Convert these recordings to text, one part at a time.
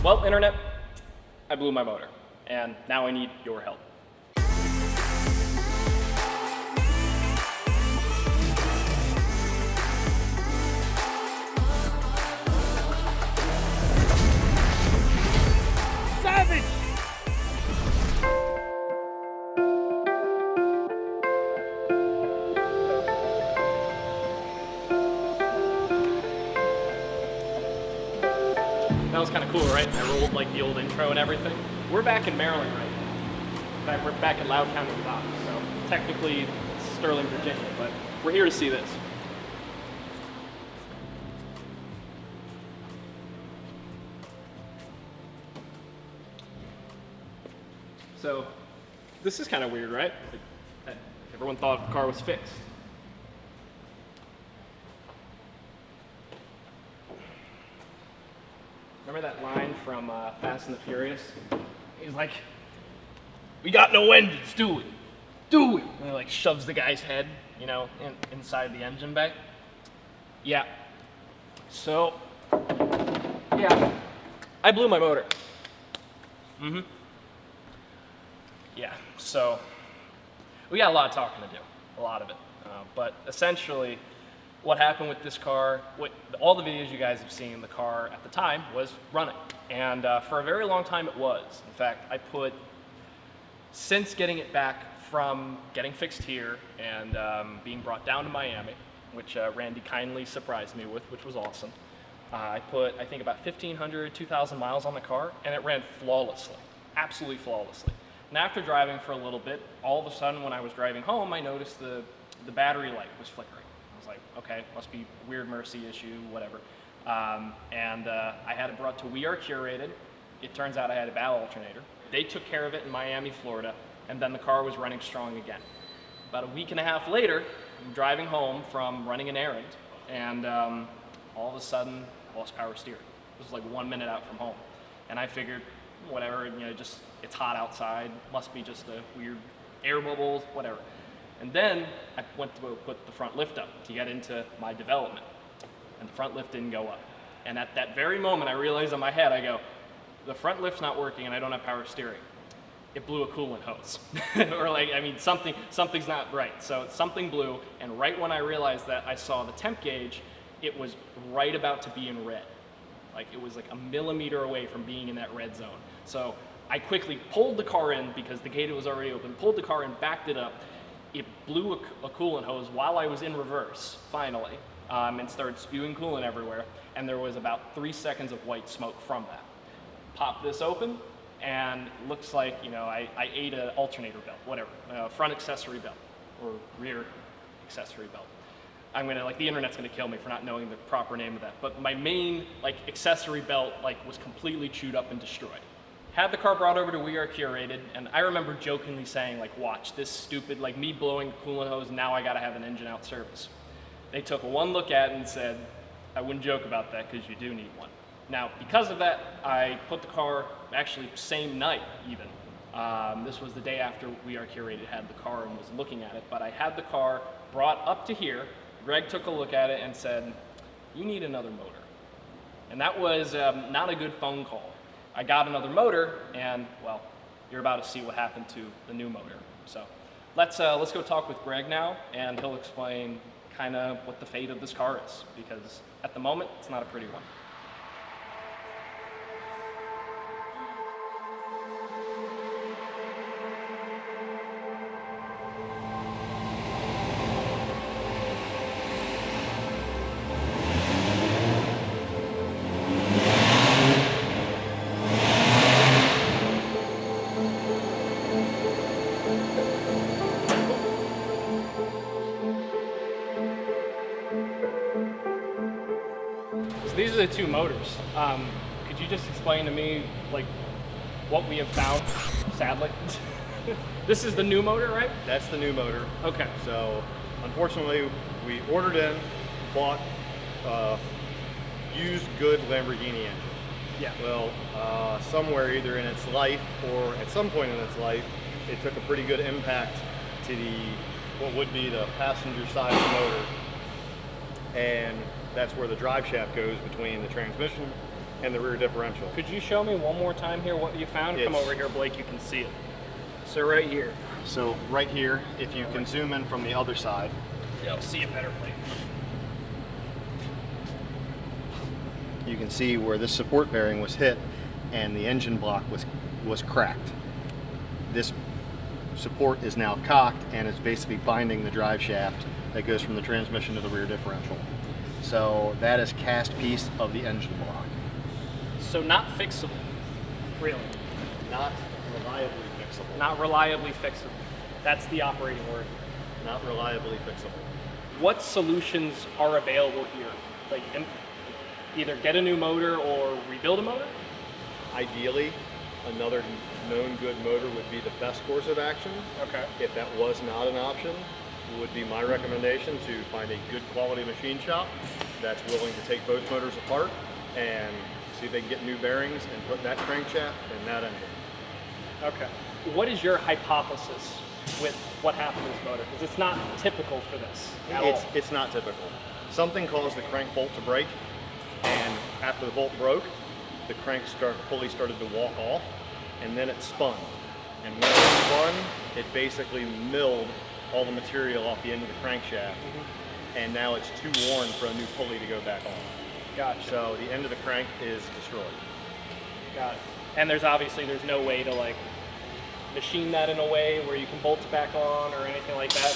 Well, internet, I blew my motor, and now I need your help. Savage! That was kind of cool, right? I rolled like the old intro and everything. We're back in Maryland right now. In fact, we're back in Loudoun County, Nevada. So technically it's Sterling, Virginia, but we're here to see this. So this is kind of weird, right? Like, everyone thought the car was fixed. Remember that line from Fast and the Furious? He's like, "We got no engines, do we? Do we?" And he like shoves the guy's head, you know, inside the engine bay. Yeah. So, yeah, I blew my motor. Mm-hmm. Yeah, so we got a lot of talking to do, a lot of it. But essentially, what happened with this car, all the videos you guys have seen, the car at the time was running. And for a very long time it was. In fact, since getting it back from getting fixed here and being brought down to Miami, which Randy kindly surprised me with, which was awesome. I put, I think, about 1,500, 2,000 miles on the car, and it ran flawlessly, absolutely flawlessly. And after driving for a little bit, all of a sudden when I was driving home, I noticed the battery light was flickering. I was like, okay, must be a weird Mercy issue, whatever. I had it brought to We Are Curated. It turns out I had a bad alternator. They took care of it in Miami, Florida, and then the car was running strong again. About a week and a half later, I'm driving home from running an errand, and all of a sudden, lost power steering. It was like 1 minute out from home. And I figured, whatever, you know, just, it's hot outside, must be just a weird air bubbles, whatever. And then I went to put the front lift up to get into my development, and the front lift didn't go up. And at that very moment, I realized in my head, I go, the front lift's not working and I don't have power steering. It blew a coolant hose. Or like, I mean, something's not right. So something blew, and right when I realized that, I saw the temp gauge, it was right about to be in red. Like, it was like a millimeter away from being in that red zone. So I quickly pulled the car in because the gate was already open, pulled the car in, backed it up. It blew a coolant hose while I was in reverse, finally, and started spewing coolant everywhere. And there was about 3 seconds of white smoke from that. Pop this open, and looks like, you know, I ate an alternator belt, whatever, front accessory belt, or rear accessory belt. I'm gonna, like, the internet's gonna kill me for not knowing the proper name of that, but my main, like, accessory belt, like, was completely chewed up and destroyed. Had the car brought over to We Are Curated, and I remember jokingly saying, like, watch, this stupid, like, me blowing the coolant hose, now I gotta have an engine out service. They took one look at it and said, I wouldn't joke about that because you do need one. Now, because of that, I put the car, actually same night even. This was the day after We Are Curated had the car and was looking at it, but I had the car brought up to here. Greg took a look at it and said, you need another motor. And that was not a good phone call. I got another motor, and well, you're about to see what happened to the new motor. So let's go talk with Greg now, and he'll explain kind of what the fate of this car is, because at the moment, it's not a pretty one. These are the two motors. Could you just explain to me, like, what we have found, sadly? This is the new motor, right? That's the new motor. Okay. So, unfortunately, we ordered in, bought used good Lamborghini engine. Yeah. Well, somewhere either in its life or at some point in its life, it took a pretty good impact to what would be the passenger side of the motor. And that's where the drive shaft goes between the transmission and the rear differential. Could you show me one more time here what you found? Come over here, Blake, you can see it. So right here. So right here, if you can zoom in from the other side. Yeah, I'll see it better, Blake. You can see where this support bearing was hit and the engine block was cracked. This support is now cocked and it's basically binding the drive shaft that goes from the transmission to the rear differential. So that is cast piece of the engine block. So not fixable, really. Not reliably fixable. Not reliably fixable. That's the operating word. Not reliably fixable. What solutions are available here? Like either get a new motor or rebuild a motor? Ideally, another known good motor would be the best course of action. Okay. If that was not an option, it would be my recommendation to find a good quality machine shop that's willing to take both motors apart and see if they can get new bearings and put that crankshaft in that engine. Okay. What is your hypothesis with what happened to this motor? Because it's not typical for this at all. It's not typical. Something caused the crank bolt to break, and after the bolt broke, the crank pulley started to walk off, and then it spun. And when it spun, it basically milled all the material off the end of the crankshaft, and now it's too worn for a new pulley to go back on. Gotcha. So the end of the crank is destroyed. Got it. And there's no way to like machine that in a way where you can bolt it back on or anything like that?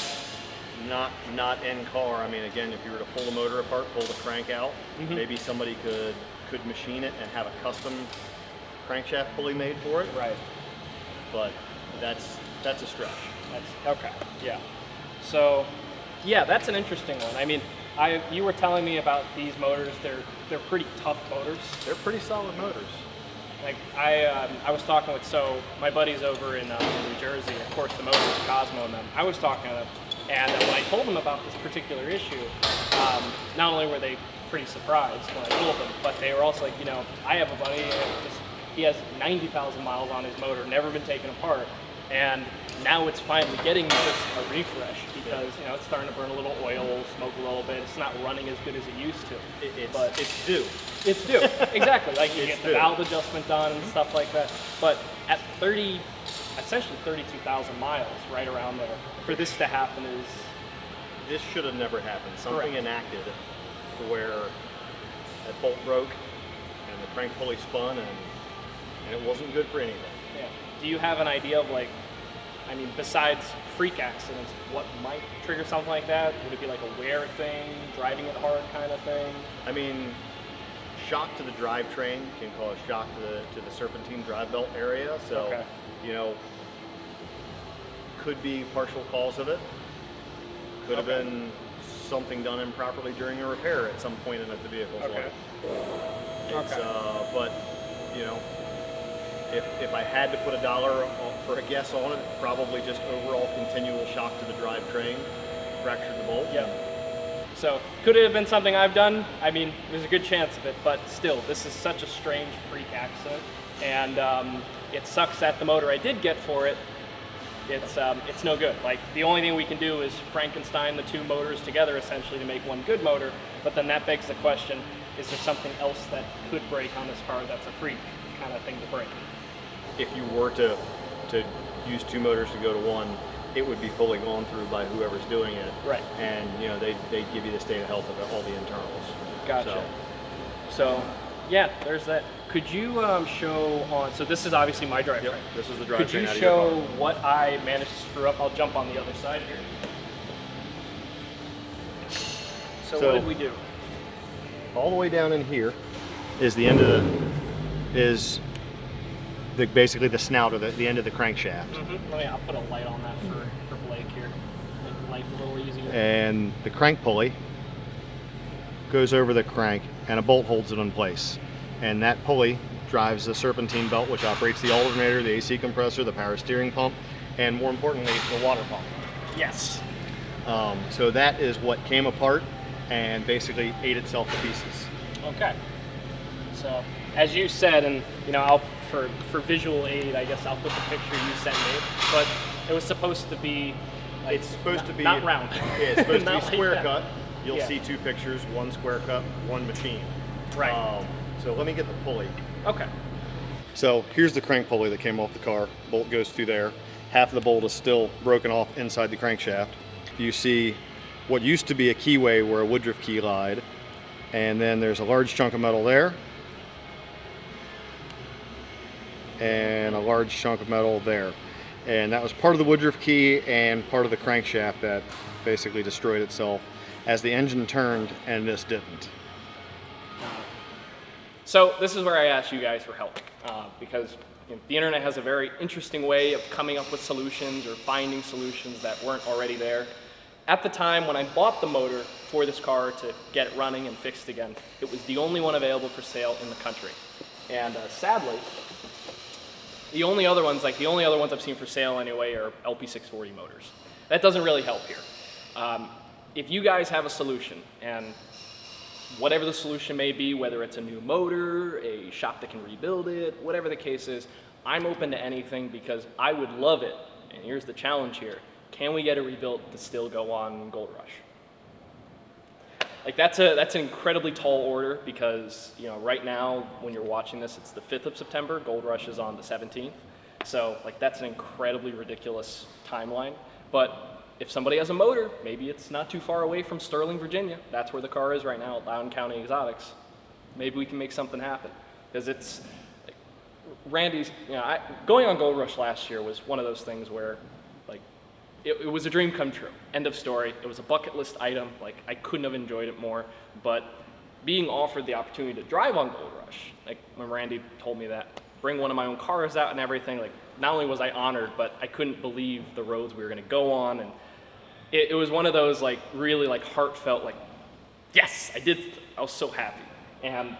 Not in car. I mean, again, if you were to pull the motor apart, pull the crank out, maybe somebody could machine it and have a custom crankshaft pulley made for it. Right. But that's a stretch. That's okay. Yeah. So, yeah, that's an interesting one. I mean, you were telling me about these motors. They're pretty tough motors. They're pretty solid motors. Like I was talking with my buddies over in New Jersey. Of course, the motors, Cosmo, and them. I was talking to them, and when I told them about this particular issue, not only were they pretty surprised when I told them, but they were also like, I have a buddy, he has 90,000 miles on his motor, never been taken apart, and now it's finally getting just a refresh because it's starting to burn a little oil, smoke a little bit. It's not running as good as it used to. But it's due. It's due. Exactly. Like you get the valve adjustment done and stuff like that. But at essentially 32,000 miles, right around there, for this to happen this should have never happened. Something enacted to where that bolt broke and the crank pulley spun and it wasn't good for anything. Yeah. Do you have an idea of besides freak accidents, what might trigger something like that? Would it be like a wear thing, driving it hard kind of thing? I mean, shock to the drivetrain can cause shock to the serpentine drive belt area. So, could be partial cause of it. Could have been something done improperly during a repair at some point in the vehicle's life. But if I had to put $1 for a guess on it, probably just overall continual shock to the drivetrain, fractured the bolt. Yeah. So could it have been something I've done? I mean, there's a good chance of it, but still, this is such a strange freak accident, and it sucks that the motor I did get for it, it's no good. Like the only thing we can do is Frankenstein the two motors together essentially to make one good motor, but then that begs the question, is there something else that could break on this car that's a freak kind of thing to break? If you were to use two motors to go to one, it would be fully gone through by whoever's doing it. Right. And they give you the state of health of all the internals. Gotcha. So yeah, there's that. Could you show on? So this is obviously my drivetrain. Yep, this is the drivetrain. Could you show what I managed to screw up? I'll jump on the other side here. So what did we do? All the way down in here is the end of basically the snout or the end of the crankshaft. I'll put a light on that for Blake here. Make life a little easier. And the crank pulley goes over the crank and a bolt holds it in place. And that pulley drives the serpentine belt, which operates the alternator, the AC compressor, the power steering pump, and more importantly, the water pump. Yes. So that is what came apart and basically ate itself to pieces. Okay. So as you said, and I'll for visual aid, I guess I'll put the picture you sent me. But it was supposed to be. It's supposed to be not round. Yeah, it's supposed to be square like cut. You'll see two pictures: one square cut, one machine. Right. So let me get the pulley. Okay. So here's the crank pulley that came off the car. Bolt goes through there. Half of the bolt is still broken off inside the crankshaft. You see what used to be a keyway where a Woodruff key lied. And then there's a large chunk of metal there. And a large chunk of metal there. And that was part of the Woodruff key and part of the crankshaft that basically destroyed itself as the engine turned and this didn't. So this is where I ask you guys for help, because the internet has a very interesting way of coming up with solutions or finding solutions that weren't already there. At the time when I bought the motor for this car to get it running and fixed again, it was the only one available for sale in the country. And sadly, the only other ones I've seen for sale anyway are LP640 motors. That doesn't really help here. If you guys have a solution, and whatever the solution may be, whether it's a new motor, a shop that can rebuild it, whatever the case is, I'm open to anything because I would love it. And here's the challenge here. Can we get it rebuilt to still go on Gold Rush? Like that's an incredibly tall order because right now when you're watching this, it's the 5th of September. Gold Rush is on the 17th. So like that's an incredibly ridiculous timeline. But if somebody has a motor, maybe it's not too far away from Sterling, Virginia. That's where the car is right now at Loudoun County Exotics. Maybe we can make something happen because it's like, Randy's. Going on Gold Rush last year was one of those things where like it was a dream come true. End of story. It was a bucket list item. Like I couldn't have enjoyed it more. But being offered the opportunity to drive on Gold Rush, like when Randy told me that, bring one of my own cars out and everything, like not only was I honored, but I couldn't believe the roads we were going to go on, and it was one of those like really like heartfelt like, yes, I did. I was so happy. And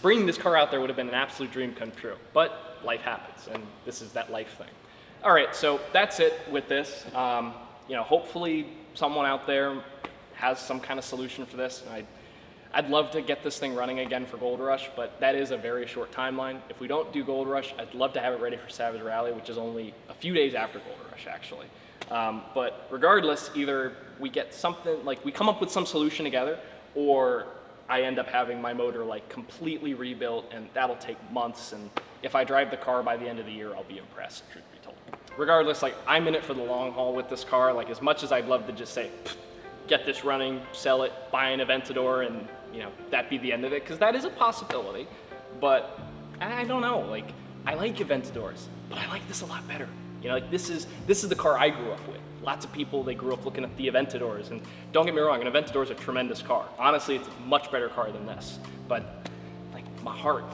bringing this car out there would have been an absolute dream come true. But life happens, and this is that life thing. All right, so that's it with this. Hopefully someone out there has some kind of solution for this. I'd love to get this thing running again for Gold Rush, but that is a very short timeline. If we don't do Gold Rush, I'd love to have it ready for Savage Rally, which is only a few days after Gold Rush, actually. But regardless, either we get something, like we come up with some solution together, or I end up having my motor like completely rebuilt, and that'll take months. And if I drive the car by the end of the year, I'll be impressed, truth be told. Regardless, like I'm in it for the long haul with this car. Like as much as I'd love to just say, get this running, sell it, buy an Aventador, and that be the end of it, because that is a possibility. But I don't know, like I like Aventadors, but I like this a lot better. Like this is the car I grew up with. Lots of people, they grew up looking at the Aventadors, and don't get me wrong, an Aventador is a tremendous car. Honestly, it's a much better car than this. But like my heart,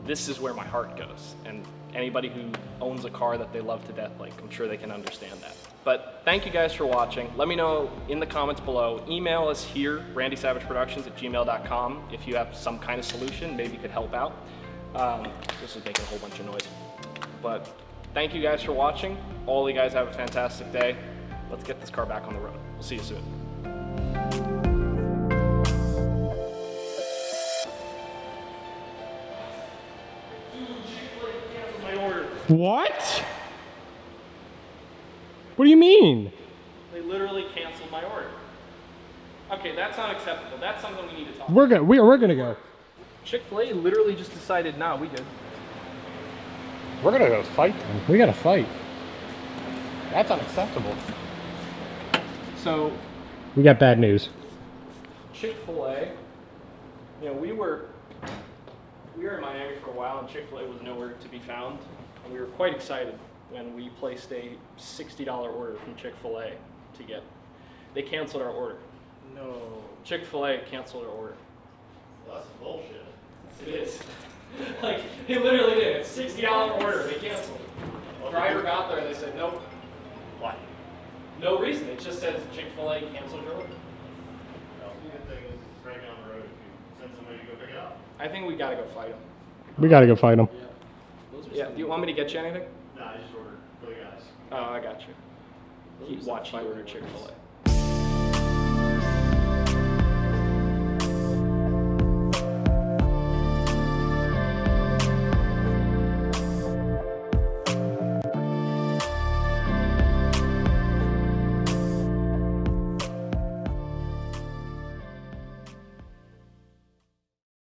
this is where my heart goes. And anybody who owns a car that they love to death, like I'm sure they can understand that. But thank you guys for watching. Let me know in the comments below. Email us here, randysavageproductions@gmail.com, if you have some kind of solution, maybe could help out. This is making a whole bunch of noise. But thank you guys for watching. All you guys have a fantastic day. Let's get this car back on the road. We'll see you soon. What? What do you mean? They literally canceled my order. Okay, that's not acceptable. That's something we need to talk about. We're gonna go. Chick-fil-A literally just decided, nah, we good. We're gonna go fight them. We gotta fight. That's unacceptable. So we got bad news. Chick-fil-A, we were in Miami for a while, and Chick-fil-A was nowhere to be found. And we were quite excited when we placed a $60 order from Chick-fil-A to get. They canceled our order. No. Chick-fil-A canceled our order. Well, that's bullshit. It is. Like, they literally did. It's a $60 order. They canceled it. The driver got there and they said, nope. Why? No reason. It just says Chick-fil-A canceled your order. Well, the good thing is it's right down the road if you send somebody to go pick it up. I think we gotta go fight them. We gotta go fight them. Yeah. Do you want me to get you anything? Nah, I just ordered for the guys. Oh, I got you. Watch you order Chick-fil-A.